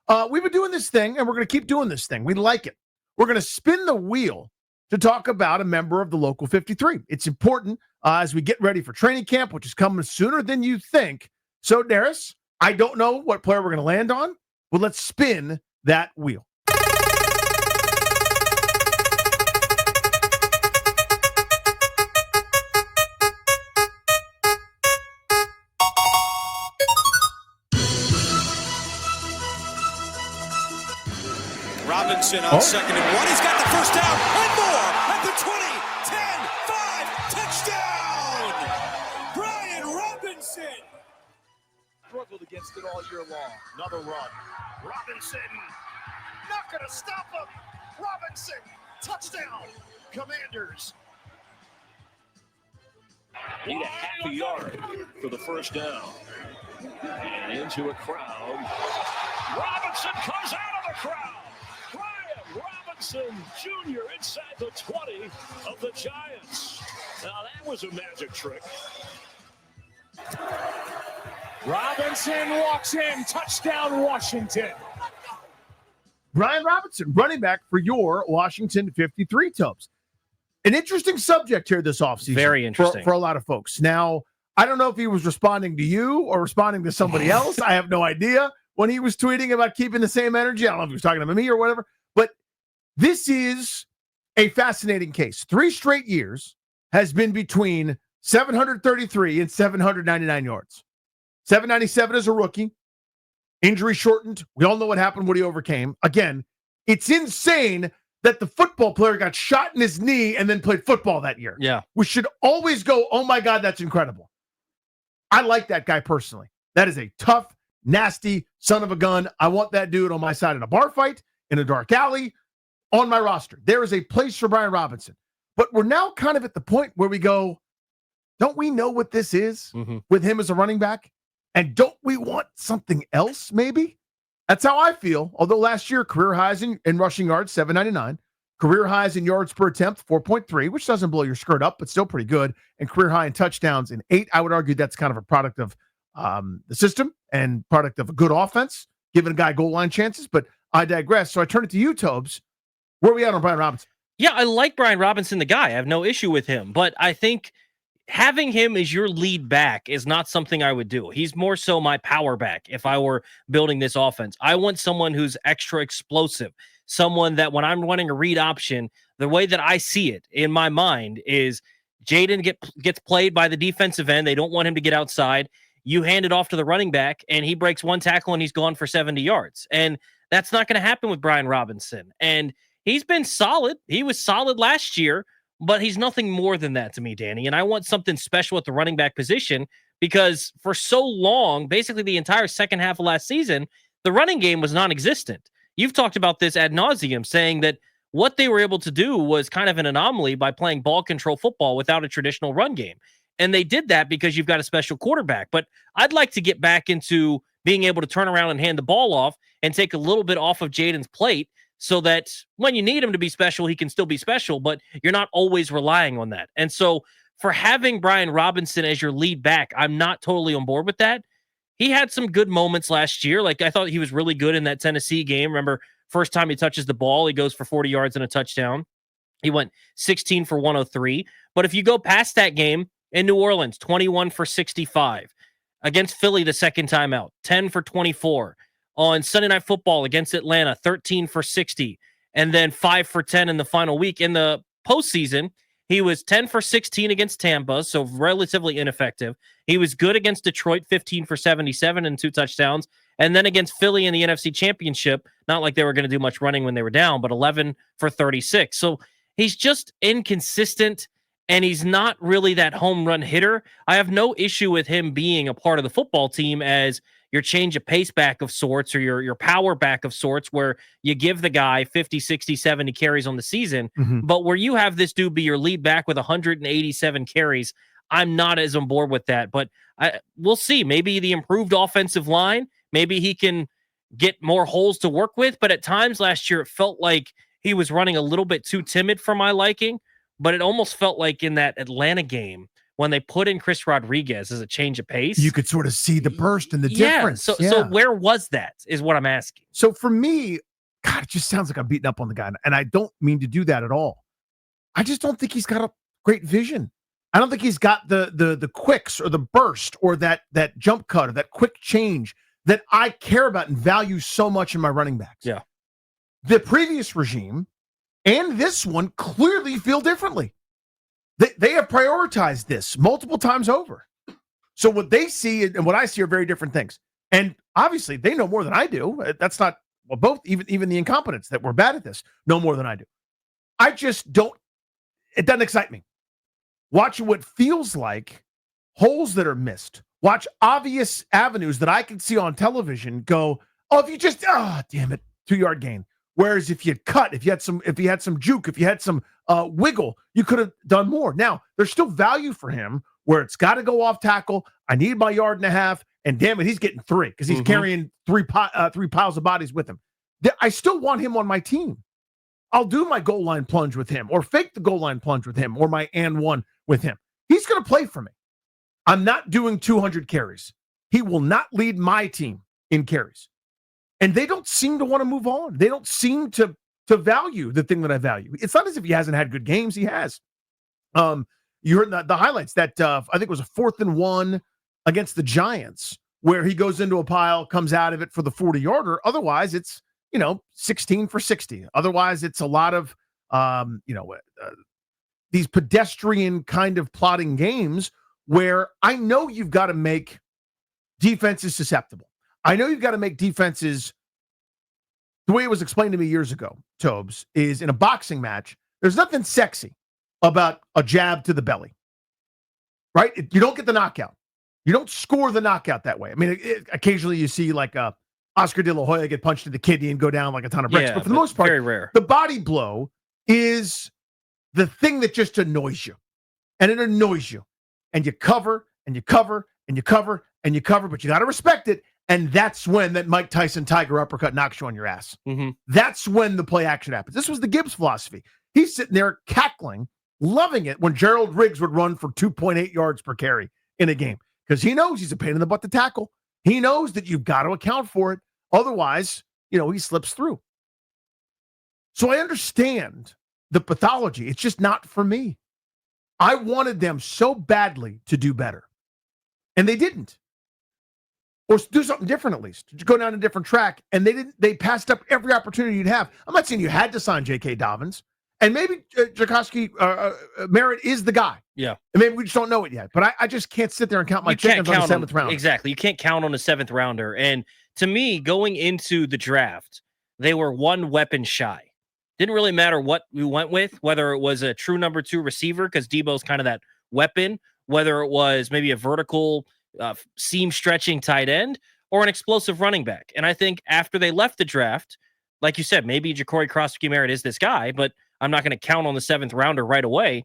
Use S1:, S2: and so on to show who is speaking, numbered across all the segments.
S1: We've been doing this thing, and we're going to keep doing this thing. We like it. We're going to spin the wheel to talk about a member of the Local 53. It's important as we get ready for training camp, which is coming sooner than you think. So, Darius, I don't know what player we're going to land on, but let's spin that wheel.
S2: Robinson on 2nd and 1. He's got the first down and more at the 20, 10, 5, touchdown! Brian Robinson!
S3: Struggled against it all year long. Another run. Robinson, not going to stop him. Robinson, touchdown. Commanders.
S4: Need a half a yard for the first down. And into a crowd. Robinson comes out of the crowd. Brian Robinson Jr. inside the 20 of the Giants. Now that was a magic trick.
S3: Robinson walks in. Touchdown, Washington.
S1: Brian Robinson, running back for your Washington 53 Tubs. An interesting subject here this offseason.
S5: Very interesting.
S1: For a lot of folks. Now, I don't know if he was responding to you or responding to somebody else. I have no idea when he was tweeting about keeping the same energy. I don't know if he was talking to me or whatever. But this is a fascinating case. 3 straight years has been between 733 and 799 yards. 797 as a rookie. Injury shortened. We all know what happened, what he overcame. Again, it's insane that the football player got shot in his knee and then played football that year.
S5: Yeah.
S1: We should always go, oh my God, that's incredible. I like that guy personally. That is a tough, nasty son of a gun. I want that dude on my side in a bar fight, in a dark alley, on my roster. There is a place for Brian Robinson. But we're now kind of at the point where we go, don't we know what this is with him as a running back? And don't we want something else, maybe? That's how I feel. Although last year, career highs in rushing yards, 799. Career highs in yards per attempt, 4.3, which doesn't blow your skirt up, but still pretty good. And career high in touchdowns in 8. I would argue that's kind of a product of the system and product of a good offense, giving a guy goal line chances. But I digress. So I turn it to you, Tobes. Where are we at on Brian Robinson?
S5: Yeah, I like Brian Robinson, the guy. I have no issue with him. But I think having him as your lead back is not something I would do. He's more so my power back if I were building this offense. I want someone who's extra explosive, someone that when I'm running a read option, the way that I see it in my mind is Jaden gets played by the defensive end. They don't want him to get outside. You hand it off to the running back, and he breaks one tackle, and he's gone for 70 yards. And that's not going to happen with Brian Robinson. And he's been solid. He was solid last year, but he's nothing more than that to me, Danny. And I want something special at the running back position because for so long, basically the entire second half of last season, the running game was non-existent. You've talked about this ad nauseum, saying that what they were able to do was kind of an anomaly by playing ball control football without a traditional run game. And they did that because you've got a special quarterback. But I'd like to get back into being able to turn around and hand the ball off and take a little bit off of Jaden's plate so that when you need him to be special, he can still be special, but you're not always relying on that. And so for having Brian Robinson as your lead back, I'm not totally on board with that. He had some good moments last year. Like I thought he was really good in that Tennessee game. Remember, first time he touches the ball, he goes for 40 yards and a touchdown. He went 16 for 103. But if you go past that game in New Orleans, 21 for 65. Against Philly the second time out, 10 for 24. On Sunday Night Football against Atlanta, 13 for 60, and then 5 for 10 in the final week. In the postseason, he was 10 for 16 against Tampa, so relatively ineffective. He was good against Detroit, 15 for 77 and 2 touchdowns. And then against Philly in the NFC Championship, not like they were going to do much running when they were down, but 11 for 36. So he's just inconsistent, and he's not really that home run hitter. I have no issue with him being a part of the football team as your change of pace back of sorts or your power back of sorts where you give the guy 50, 60, 70 carries on the season. But where you have this dude be your lead back with 187 carries, I'm not as on board with that. But we'll see. Maybe the improved offensive line, maybe he can get more holes to work with. But at times last year, it felt like he was running a little bit too timid for my liking. But it almost felt like in that Atlanta game when they put in Chris Rodriguez as a change of pace.
S1: You could sort of see the burst and the difference.
S5: So where was that is what I'm asking.
S1: So for me, God, it just sounds like I'm beating up on the guy. And I don't mean to do that at all. I just don't think he's got a great vision. I don't think he's got the quicks or the burst or that jump cut or that quick change that I care about and value so much in my running backs.
S5: Yeah.
S1: The previous regime and this one clearly feel differently. They have prioritized this multiple times over. So what they see and what I see are very different things. And obviously they know more than I do. That's not, well, both, even the incompetents that were bad at this know more than I do. I just don't, it doesn't excite me. Watching what feels like holes that are missed. Watch obvious avenues that I can see on television go, oh, if you just, damn it, 2-yard gain. Whereas if you cut, if you had some juke, if you had some wiggle, you could have done more. Now, there's still value for him where it's got to go off tackle. I need my 1.5 yards, and damn it, he's getting 3 because he's carrying three piles of bodies with him. I still want him on my team. I'll do my goal line plunge with him or fake the goal line plunge with him or my and one with him. He's going to play for me. I'm not doing 200 carries. He will not lead my team in carries. And they don't seem to want to move on. They don't seem to value the thing that I value. It's not as if he hasn't had good games. He has. You heard the highlights that I think it was a 4th and 1 against the Giants where he goes into a pile, comes out of it for the 40-yarder. Otherwise, it's, 16 for 60. Otherwise, it's a lot of, these pedestrian kind of plotting games where I know you've got to make defenses susceptible. I know you've got to make defenses, the way it was explained to me years ago, Tobes, is in a boxing match, there's nothing sexy about a jab to the belly, right? You don't get the knockout. You don't score the knockout that way. I mean, occasionally you see like Oscar De La Hoya get punched in the kidney and go down like a ton of bricks. But for the most part,
S5: very rare.
S1: The body blow is the thing that just annoys you. And it annoys you. And you cover, and you cover, and you cover, and you cover, but you got to respect it. And that's when that Mike Tyson tiger uppercut knocks you on your ass.
S5: Mm-hmm.
S1: That's when the play action happens. This was the Gibbs philosophy. He's sitting there cackling, loving it when Gerald Riggs would run for 2.8 yards per carry in a game because he knows he's a pain in the butt to tackle. He knows that you've got to account for it. Otherwise, he slips through. So I understand the pathology. It's just not for me. I wanted them so badly to do better. And they didn't. Or do something different, at least. Go down a different track. And they didn't. They passed up every opportunity you'd have. I'm not saying you had to sign J.K. Dobbins. And maybe Jacoski Merritt is the guy.
S5: Yeah.
S1: And maybe we just don't know it yet. But I just can't sit there and count my chickens on the 7th round.
S5: Exactly. You can't count on a 7th rounder. And to me, going into the draft, they were one weapon shy. Didn't really matter what we went with, whether it was a true number 2 receiver, because Debo's kind of that weapon, whether it was maybe a vertical seam stretching tight end or an explosive running back. And I think after they left the draft, like you said, maybe Ja'Cory Crosby-Merritt is this guy, but I'm not going to count on the 7th rounder right away.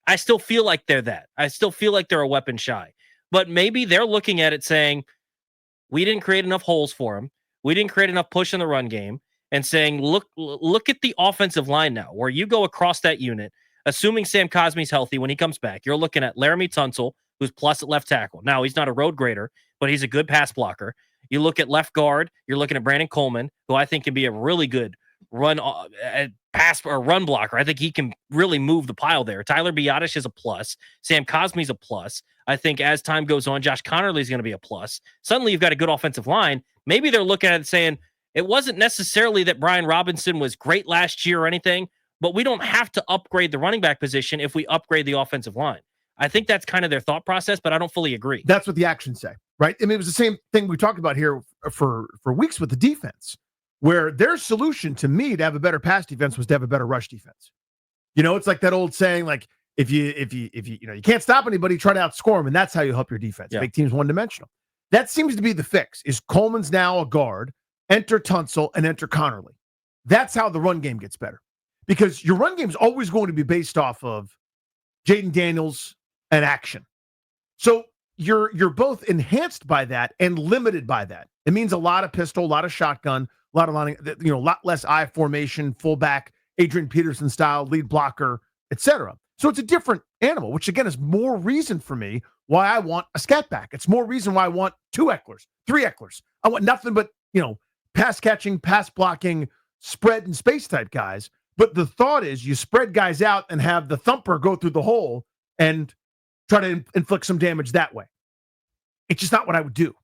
S5: I still feel like they're that. I still feel like they're a weapon shy. But maybe they're looking at it saying, we didn't create enough holes for him. We didn't create enough push in the run game. And saying, look at the offensive line now, where you go across that unit, assuming Sam Cosmi's healthy when he comes back. You're looking at Laramie Tunsil, who's plus at left tackle. Now, he's not a road grader, but he's a good pass blocker. You look at left guard, you're looking at Brandon Coleman, who I think can be a really good run pass or run blocker. I think he can really move the pile there. Tyler Biadasz is a plus. Sam Cosmi's a plus. I think as time goes on, Josh Connerly is going to be a plus. Suddenly, you've got a good offensive line. Maybe they're looking at it saying, it wasn't necessarily that Brian Robinson was great last year or anything, but we don't have to upgrade the running back position if we upgrade the offensive line. I think that's kind of their thought process, but I don't fully agree.
S1: That's what the actions say, right? I mean, it was the same thing we talked about here for weeks with the defense, where their solution to me to have a better pass defense was to have a better rush defense. It's like that old saying, like if you can't stop anybody, try to outscore them, and that's how you help your defense.
S5: Yeah.
S1: Make teams one-dimensional. That seems to be the fix. Is Coleman's now a guard? Enter Tunsil and enter Connerly. That's how the run game gets better. Because your run game is always going to be based off of Jaden Daniels and action. So you're both enhanced by that and limited by that. It means a lot of pistol, a lot of shotgun, a lot of lining, a lot less I formation, fullback, Adrian Peterson style, lead blocker, etc. So it's a different animal, which again is more reason for me why I want a scat back. It's more reason why I want 2 Ecklers, 3 Ecklers. I want nothing but, pass catching, pass blocking, spread and space type guys. But the thought is you spread guys out and have the thumper go through the hole and try to inflict some damage that way. It's just not what I would do.